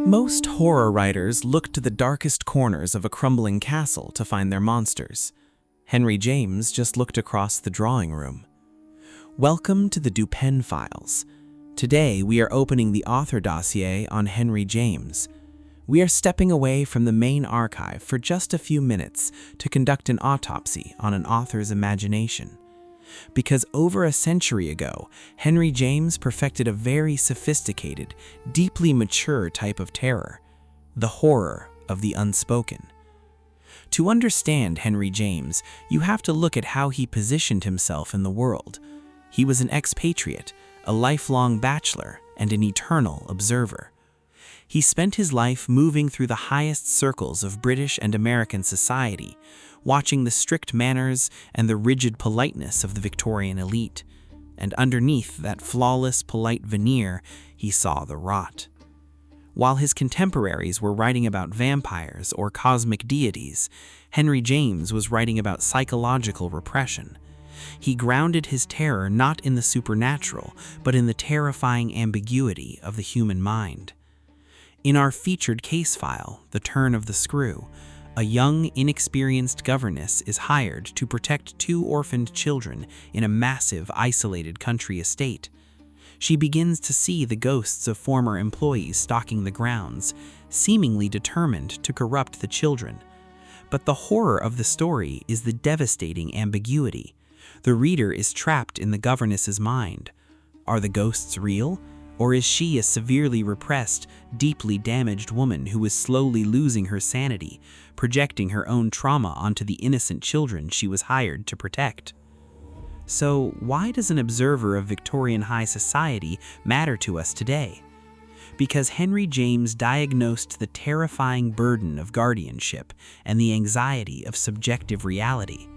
Most horror writers look to the darkest corners of a crumbling castle to find their monsters. Henry James just looked across the drawing room. Welcome to the Dupin Files. Today we are opening the Author Dossier on Henry James. We are stepping away from the main archive for just a few minutes to conduct an autopsy on an author's imagination. Because over a century ago, Henry James perfected a very sophisticated, deeply mature type of terror, the horror of the unspoken. To understand Henry James, you have to look at how he positioned himself in the world. He was an expatriate, a lifelong bachelor, and an eternal observer. He spent his life moving through the highest circles of British and American society, watching the strict manners and the rigid politeness of the Victorian elite. And underneath that flawless, polite veneer, he saw the rot. While his contemporaries were writing about vampires or cosmic deities, Henry James was writing about psychological repression. He grounded his terror not in the supernatural, but in the terrifying ambiguity of the human mind. In our featured case file, The Turn of the Screw, a young, inexperienced governess is hired to protect two orphaned children in a massive, isolated country estate. She begins to see the ghosts of former employees stalking the grounds, seemingly determined to corrupt the children. But the horror of the story is the devastating ambiguity. The reader is trapped in the governess's mind. Are the ghosts real? Or is she a severely repressed, deeply damaged woman who is slowly losing her sanity, projecting her own trauma onto the innocent children she was hired to protect? So, why does an observer of Victorian high society matter to us today? Because Henry James diagnosed the terrifying burden of guardianship and the anxiety of subjective reality.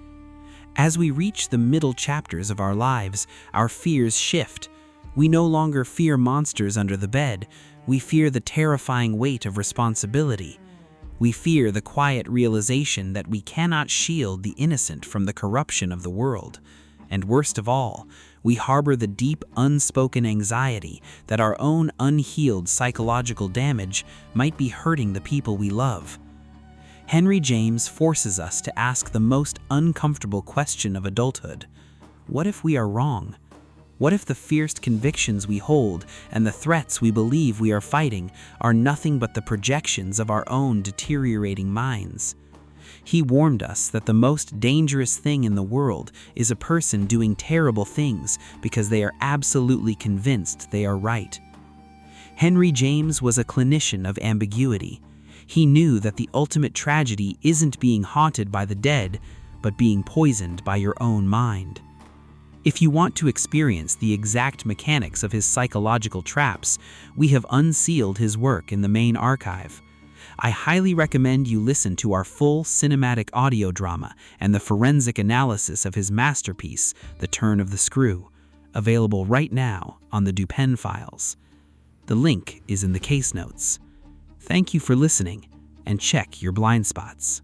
As we reach the middle chapters of our lives, our fears shift. We no longer fear monsters under the bed. We fear the terrifying weight of responsibility. We fear the quiet realization that we cannot shield the innocent from the corruption of the world. And worst of all, we harbor the deep, unspoken anxiety that our own unhealed psychological damage might be hurting the people we love. Henry James forces us to ask the most uncomfortable question of adulthood. What if we are wrong? What if the fierce convictions we hold and the threats we believe we are fighting are nothing but the projections of our own deteriorating minds? He warned us that the most dangerous thing in the world is a person doing terrible things because they are absolutely convinced they are right. Henry James was a clinician of ambiguity. He knew that the ultimate tragedy isn't being haunted by the dead, but being poisoned by your own mind. If you want to experience the exact mechanics of his psychological traps, we have unsealed his work in the main archive. I highly recommend you listen to our full cinematic audio drama and the forensic analysis of his masterpiece, The Turn of the Screw, available right now on the Dupin Files. The link is in the case notes. Thank you for listening, and check your blind spots.